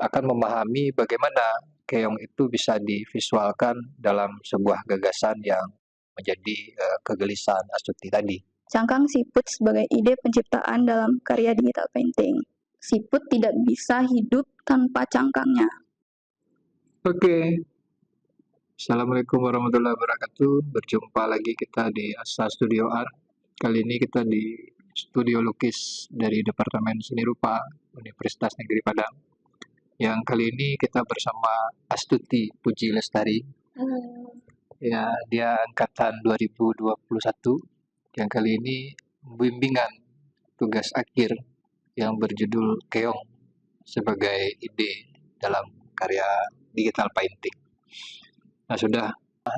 akan memahami bagaimana keong itu bisa divisualkan dalam sebuah gagasan yang menjadi kegelisahan Astuti tadi. Cangkang siput sebagai ide penciptaan dalam karya digital painting. Siput tidak bisa hidup tanpa cangkangnya. Oke. Assalamualaikum warahmatullahi wabarakatuh. Berjumpa lagi kita di Asa Studio Art. Kali ini kita di studio lukis dari Departemen Seni Rupa Universitas Negeri Padang. Yang kali ini kita bersama Astuti Puji Lestari. Ya, dia angkatan 2021. Yang kali ini bimbingan tugas akhir yang berjudul Keong sebagai ide dalam karya digital painting. Nah, sudah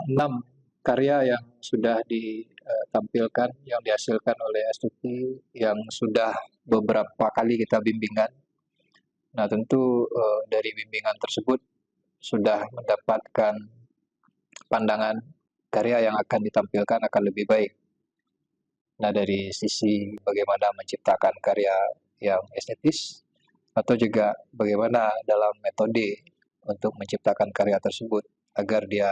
6 karya yang sudah ditampilkan, yang dihasilkan oleh Astuti, yang sudah beberapa kali kita bimbingan. Nah, tentu dari bimbingan tersebut sudah mendapatkan pandangan karya yang akan ditampilkan akan lebih baik. Nah, dari sisi bagaimana menciptakan karya yang estetis, atau juga bagaimana dalam metode untuk menciptakan karya tersebut agar dia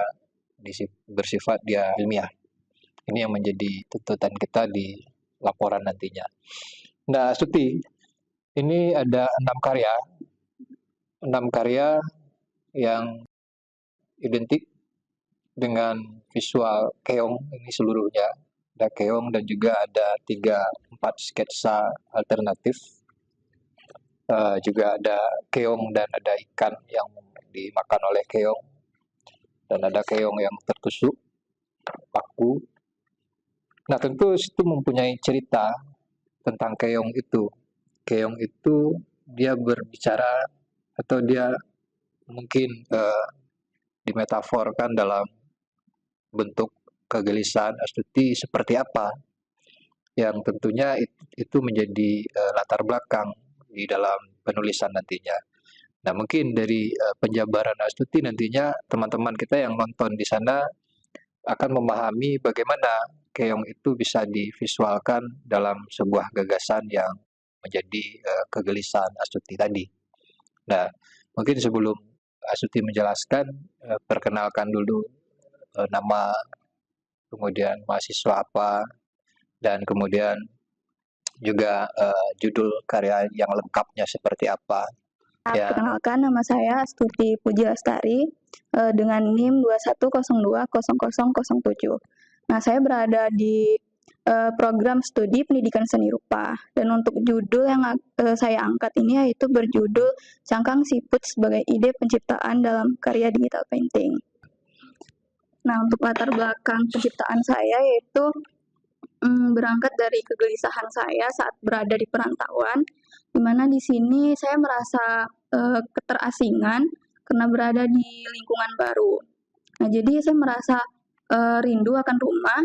bersifat dia ilmiah. Ini yang menjadi tuntutan kita di laporan nantinya. Nah, Astuti, ini ada 6 karya yang identik dengan visual keong ini seluruhnya. Ada keong dan juga ada 3-4 sketsa alternatif. Juga ada keong dan ada ikan yang dimakan oleh keong. Dan ada keong yang tertusuk, paku. Nah, tentu itu mempunyai cerita tentang keong itu. Keong itu dia berbicara atau dia mungkin dimetaforkan dalam bentuk kegelisahan Astuti seperti apa, yang tentunya itu menjadi latar belakang di dalam penulisan nantinya. Nah, mungkin dari penjabaran Astuti nantinya teman-teman kita yang nonton di sana akan memahami bagaimana keong itu bisa divisualkan dalam sebuah gagasan yang menjadi kegelisahan Astuti tadi. Nah, mungkin sebelum Astuti menjelaskan, perkenalkan dulu nama, kemudian mahasiswa apa, dan kemudian juga judul karya yang lengkapnya seperti apa. Ya. Perkenalkan, nama saya Astuti Puji Lestari dengan NIM 21020007. Nah, saya berada di program studi pendidikan seni rupa, dan untuk judul yang saya angkat ini yaitu berjudul Cangkang Siput sebagai ide penciptaan dalam karya digital painting. Nah, untuk latar belakang penciptaan saya yaitu berangkat dari kegelisahan saya saat berada di perantauan, di mana di sini saya merasa keterasingan karena berada di lingkungan baru. Nah, jadi saya merasa rindu akan rumah.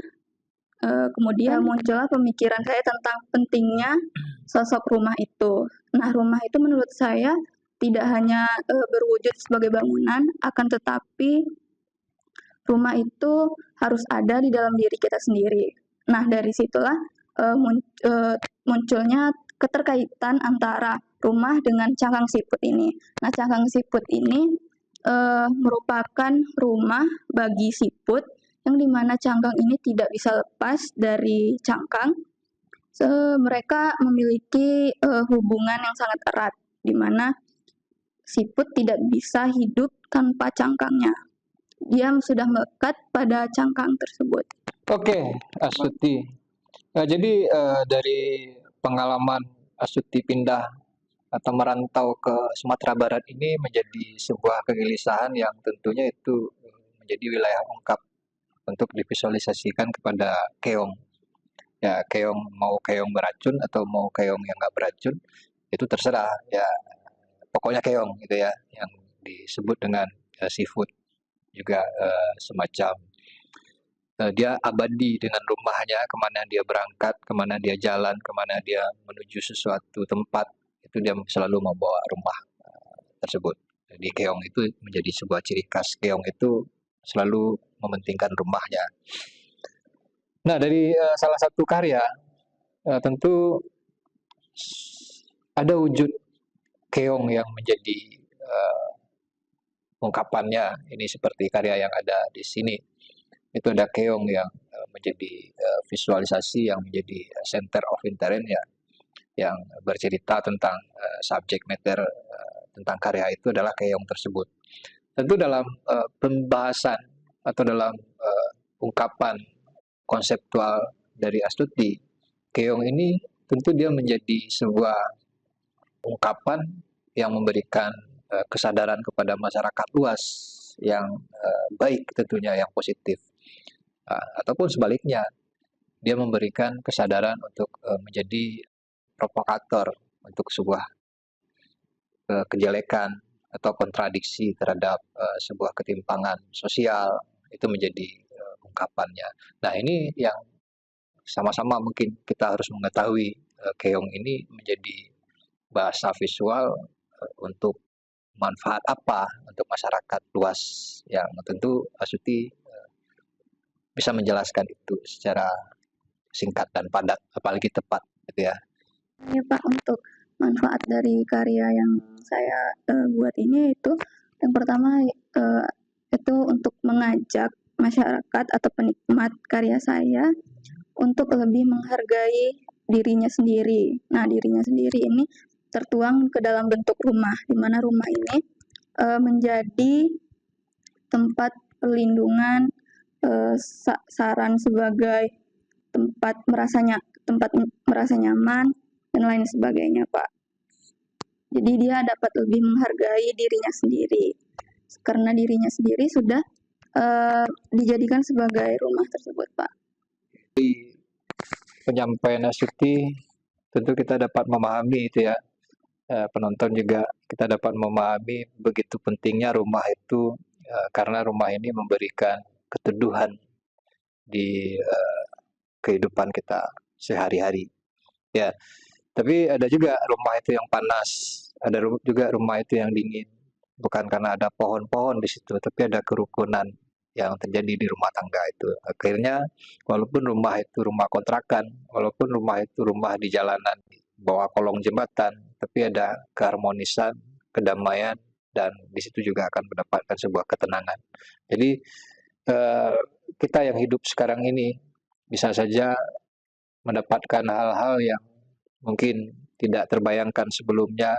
Kemudian muncullah pemikiran saya tentang pentingnya sosok rumah itu. Nah, rumah itu menurut saya tidak hanya berwujud sebagai bangunan, akan tetapi rumah itu harus ada di dalam diri kita sendiri. Nah, dari situlah munculnya keterkaitan antara rumah dengan cangkang siput ini. Nah, cangkang siput ini merupakan rumah bagi siput, yang dimana cangkang ini tidak bisa lepas dari cangkang. Mereka memiliki hubungan yang sangat erat, di mana siput tidak bisa hidup tanpa cangkangnya. Dia sudah melekat pada cangkang tersebut. Oke, Astuti. Nah, jadi dari pengalaman Astuti pindah atau merantau ke Sumatera Barat ini menjadi sebuah kegelisahan yang tentunya itu menjadi wilayah ungkap untuk divisualisasikan kepada keong. Ya, keong mau keong beracun atau mau keong yang nggak beracun, itu terserah. Ya, pokoknya keong gitu ya, yang disebut dengan seafood juga semacam dia abadi dengan rumahnya, kemana dia berangkat, kemana dia jalan, kemana dia menuju sesuatu tempat, itu dia selalu membawa rumah tersebut. Jadi keong itu menjadi sebuah ciri khas. Keong itu selalu mementingkan rumahnya. Nah, dari salah satu karya, tentu ada wujud keong yang menjadi ungkapannya. Ini seperti karya yang ada di sini. Itu ada keong yang menjadi visualisasi, yang menjadi center of interest ya, yang bercerita tentang subject matter tentang karya itu adalah keong tersebut. Tentu dalam pembahasan atau dalam ungkapan konseptual dari Astuti, keong ini tentu dia menjadi sebuah ungkapan yang memberikan kesadaran kepada masyarakat luas yang baik, tentunya yang positif. Ataupun sebaliknya, dia memberikan kesadaran untuk menjadi provokator untuk sebuah kejelekan atau kontradiksi terhadap sebuah ketimpangan sosial. Itu menjadi ungkapannya. Nah, ini yang sama-sama mungkin kita harus mengetahui keong ini menjadi bahasa visual untuk manfaat apa untuk masyarakat luas, yang tentu Astuti bisa menjelaskan itu secara singkat dan padat, apalagi tepat gitu ya. Ya Pak, untuk manfaat dari karya yang saya buat ini itu yang pertama itu untuk mengajak masyarakat atau penikmat karya saya untuk lebih menghargai dirinya sendiri. Nah, dirinya sendiri ini tertuang ke dalam bentuk rumah, di mana rumah ini menjadi tempat perlindungan, saran sebagai tempat merasa nyaman dan lain sebagainya, Pak. Jadi dia dapat lebih menghargai dirinya sendiri karena dirinya sendiri sudah dijadikan sebagai rumah tersebut, Pak. Di penyampaian Astuti tentu kita dapat memahami itu ya, penonton juga kita dapat memahami begitu pentingnya rumah itu, karena rumah ini memberikan keteduhan di kehidupan kita sehari-hari ya. Tapi ada juga rumah itu yang panas, ada juga rumah itu yang dingin, bukan karena ada pohon-pohon di situ, tapi ada kerukunan yang terjadi di rumah tangga itu. Akhirnya walaupun rumah itu rumah kontrakan, walaupun rumah itu rumah di jalanan, di bawah kolong jembatan, tapi ada keharmonisan, kedamaian, dan di situ juga akan mendapatkan sebuah ketenangan. Jadi kita yang hidup sekarang ini bisa saja mendapatkan hal-hal yang mungkin tidak terbayangkan sebelumnya,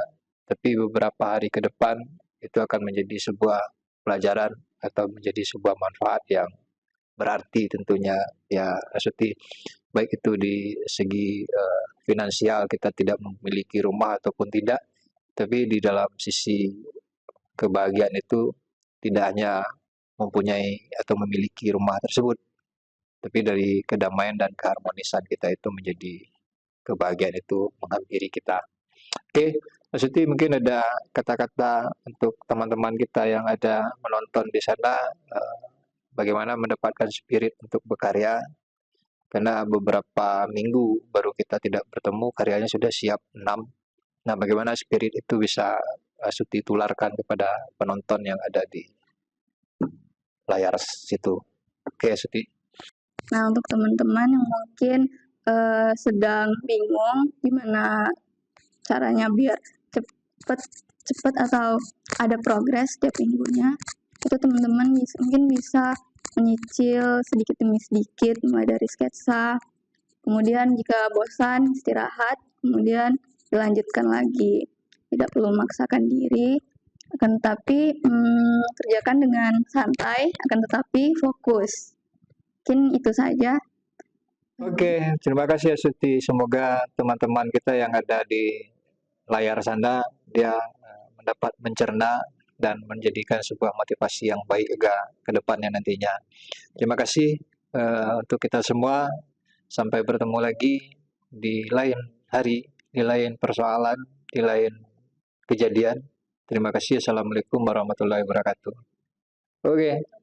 tapi beberapa hari ke depan itu akan menjadi sebuah pelajaran atau menjadi sebuah manfaat yang berarti tentunya ya Astuti. Baik itu di segi finansial, kita tidak memiliki rumah ataupun tidak, tapi di dalam sisi kebahagiaan itu tidak hanya mempunyai atau memiliki rumah tersebut, tapi dari kedamaian dan keharmonisan kita itu menjadi kebahagiaan itu menghampiri kita. Oke, Astuti mungkin ada kata-kata untuk teman-teman kita yang ada menonton di sana, bagaimana mendapatkan spirit untuk berkarya, karena beberapa minggu baru kita tidak bertemu, karyanya sudah siap 6. Nah, bagaimana spirit itu bisa Astuti tularkan kepada penonton yang ada di layar situ. Oke, Astuti. Nah, untuk teman-teman yang mungkin sedang bingung gimana caranya biar cepet atau ada progres setiap minggunya, itu teman-teman mungkin bisa menyicil sedikit demi sedikit, mulai dari sketsa, kemudian jika bosan istirahat, kemudian dilanjutkan lagi. Tidak perlu memaksakan diri, akan tetapi kerjakan dengan santai, akan tetapi fokus. Mungkin itu saja. Oke, terima kasih Astuti. Semoga teman-teman kita yang ada di layar sana dia mendapat mencerna dan menjadikan sebuah motivasi yang baik juga ke depannya nantinya. Terima kasih untuk kita semua. Sampai bertemu lagi di lain hari, di lain persoalan, di lain kejadian. Terima kasih. Assalamualaikum warahmatullahi wabarakatuh. Oke.